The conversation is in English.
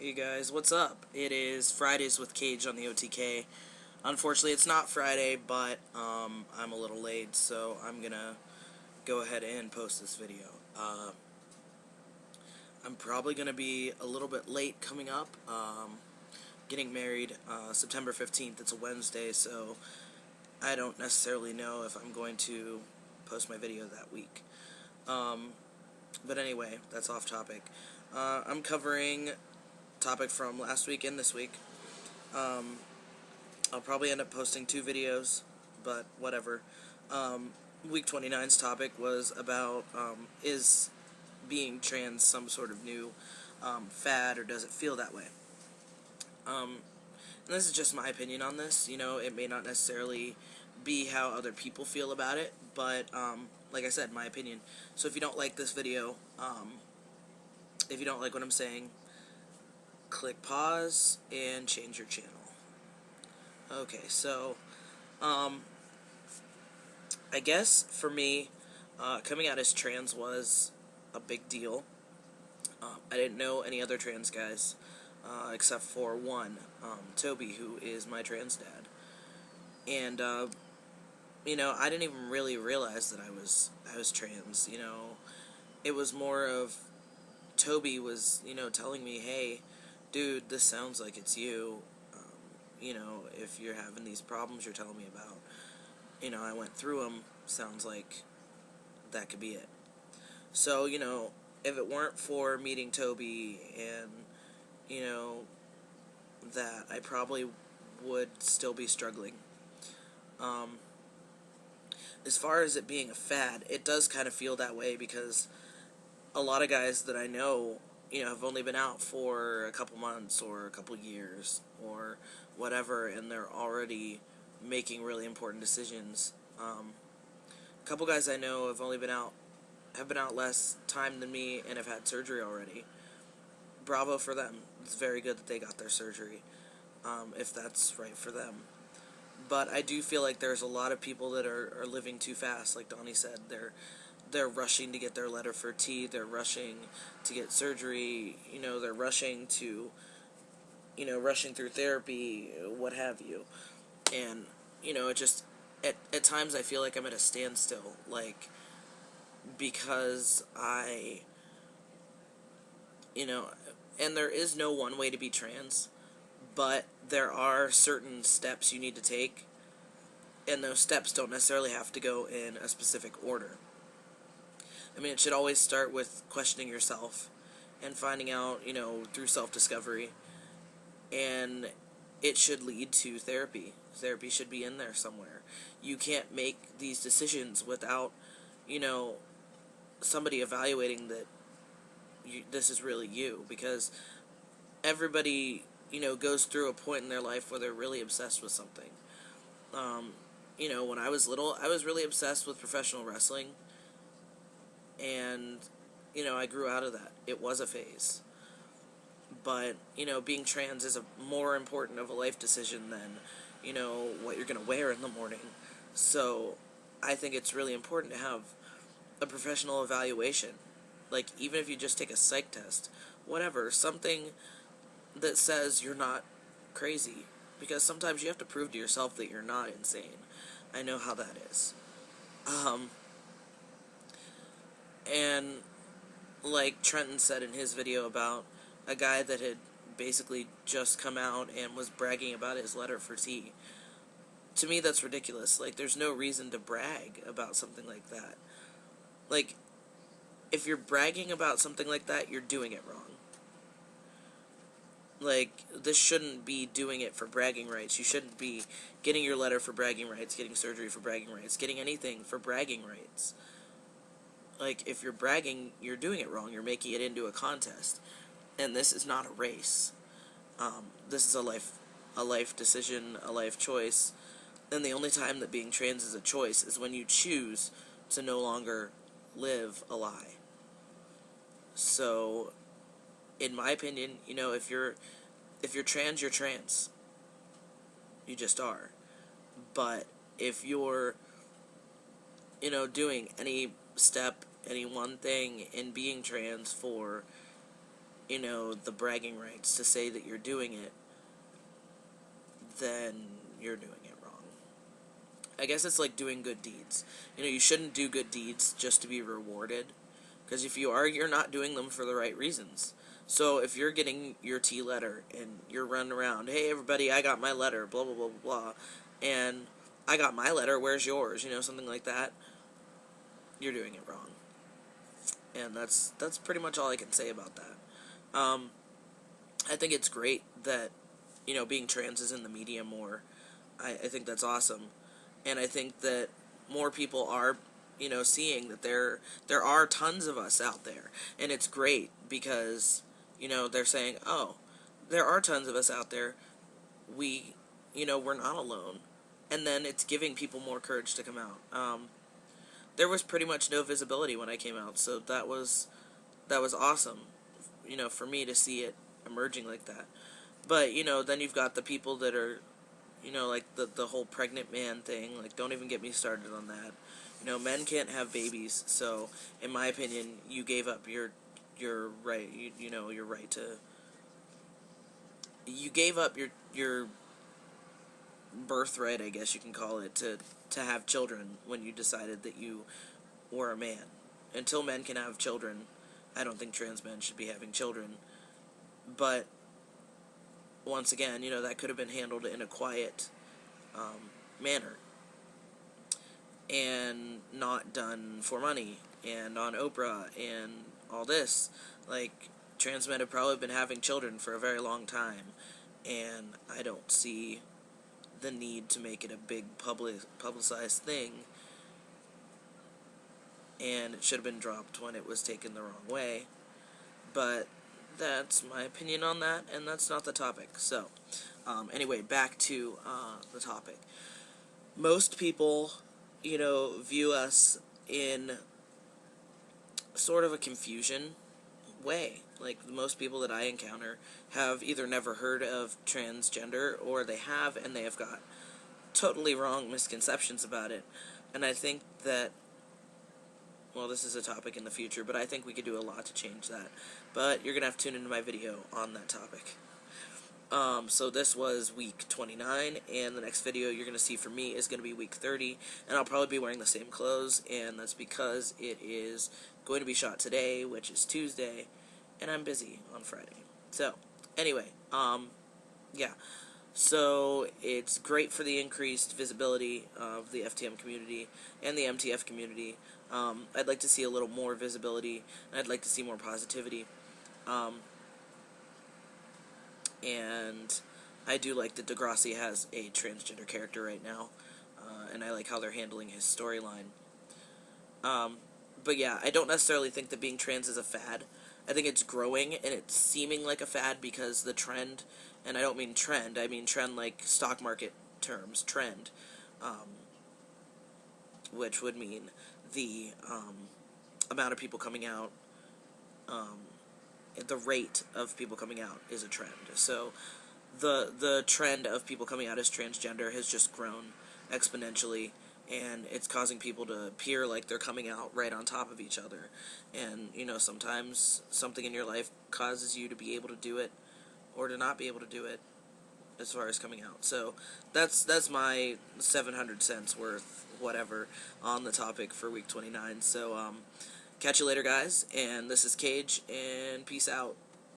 Hey guys, what's up? It is Fridays with Kage on the OTK. Unfortunately, it's not Friday, but I'm a little late, so I'm gonna go ahead and post this video. I'm probably gonna be a little bit late coming up. Getting married September 15th. It's a Wednesday, so I don't necessarily know if I'm going to post my video that week. But anyway, that's off topic. I'm covering topic from last week and this week. I'll probably end up posting 2 videos, but whatever. Week 29's topic was about, is being trans some sort of new fad, or does it feel that way? And this is just my opinion on this. You know, it may not necessarily be how other people feel about it, but like I said, my opinion. So if you don't like this video, if you don't like what I'm saying, click pause and change your channel. Okay, so I guess for me, coming out as trans was a big deal. I didn't know any other trans guys except for one, Toby, who is my trans dad. And you know, I didn't even really realize that I was trans. You know, it was more of Toby was, you know, telling me, hey, dude, this sounds like it's you. You know, if you're having these problems you're telling me about, you know, I went through them, sounds like that could be it. So, you know, if it weren't for meeting Toby and, you know, that, I probably would still be struggling. As far as it being a fad, it does kind of feel that way because a lot of guys that I know, you know, have only been out for a couple months or a couple years or whatever, and they're already making really important decisions. A couple guys I know have been out less time than me and have had surgery already. Bravo for them. It's very good that they got their surgery, if that's right for them. But I do feel like there's a lot of people that are living too fast, like Donnie said. They're rushing to get their letter for T, they're rushing to get surgery, you know, they're rushing to, you know, rushing through therapy, what have you. And, you know, it just, at times I feel like I'm at a standstill, like, because you know, and there is no one way to be trans, but there are certain steps you need to take, and those steps don't necessarily have to go in a specific order. I mean, it should always start with questioning yourself and finding out, you know, through self-discovery, and it should lead to therapy. Therapy should be in there somewhere. You can't make these decisions without, you know, somebody evaluating that this is really you, because everybody, you know, goes through a point in their life where they're really obsessed with something. You know, when I was little, I was really obsessed with professional wrestling, and, you know, I grew out of that. It was a phase. But, you know, being trans is a more important of a life decision than, you know, what you're going to wear in the morning. So, I think it's really important to have a professional evaluation. Like, even if you just take a psych test, whatever, something that says you're not crazy. Because sometimes you have to prove to yourself that you're not insane. I know how that is. And like Trenton said in his video about a guy that had basically just come out and was bragging about his letter for T. To me, that's ridiculous. Like, there's no reason to brag about something like that. Like, if you're bragging about something like that, you're doing it wrong. Like, this shouldn't be doing it for bragging rights. You shouldn't be getting your letter for bragging rights, getting surgery for bragging rights, getting anything for bragging rights. Like, if you're bragging, you're doing it wrong. You're making it into a contest. And this is not a race. This is a life decision, a life choice. And the only time that being trans is a choice is when you choose to no longer live a lie. So, in my opinion, you know, if you're trans, you're trans. You just are. But if you're, you know, doing any step, any one thing in being trans for, the bragging rights to say that you're doing it, then you're doing it wrong. I guess it's like doing good deeds. You shouldn't do good deeds just to be rewarded, because if you are, you're not doing them for the right reasons. So if you're getting your T letter and you're running around, hey everybody, I got my letter, blah blah blah blah blah, and I got my letter, where's yours? Something like that. You're doing it wrong, and that's pretty much all I can say about that. I think it's great that being trans is in the media more. I think that's awesome, and I think that more people are seeing that there are tons of us out there, and it's great because they're saying, oh, there are tons of us out there. We're not alone, and then it's giving people more courage to come out. There was pretty much no visibility when I came out, so that was awesome, for me to see it emerging like that. But then you've got the people that are, like the whole pregnant man thing. Like, don't even get me started on that. Men can't have babies, so in my opinion, you gave up your right. Your right to. You gave up your birthright, I guess you can call it, to have children when you decided that you were a man. Until men can have children, I don't think trans men should be having children. But once again, that could have been handled in a quiet manner and not done for money and on Oprah and all this. Like, trans men have probably been having children for a very long time, and I don't see the need to make it a big publicized thing, and it should have been dropped when it was taken the wrong way. But that's my opinion on that, and that's not the topic. So, anyway, back to the topic. Most people, view us in sort of a confusion way. Like, most people that I encounter have either never heard of transgender, or they have, and they have got totally wrong misconceptions about it. And I think that, well, this is a topic in the future, but I think we could do a lot to change that. But you're going to have to tune into my video on that topic. So this was week 29, and the next video you're going to see from me is going to be week 30, and I'll probably be wearing the same clothes, and that's because it is going to be shot today, which is Tuesday, and I'm busy on Friday. So, anyway, yeah. So, it's great for the increased visibility of the FTM community and the MTF community. I'd like to see a little more visibility, and I'd like to see more positivity. And I do like that Degrassi has a transgender character right now, and I like how they're handling his storyline. But yeah, I don't necessarily think that being trans is a fad. I think it's growing, and it's seeming like a fad because the trend, and I don't mean trend, I mean trend like stock market terms, trend, which would mean the amount of people coming out, the rate of people coming out is a trend. So the trend of people coming out as transgender has just grown exponentially, and it's causing people to appear like they're coming out right on top of each other. And sometimes something in your life causes you to be able to do it or to not be able to do it as far as coming out. So that's my 700 cents worth whatever on the topic for week 29. So catch you later, guys, and this is Kage, and peace out.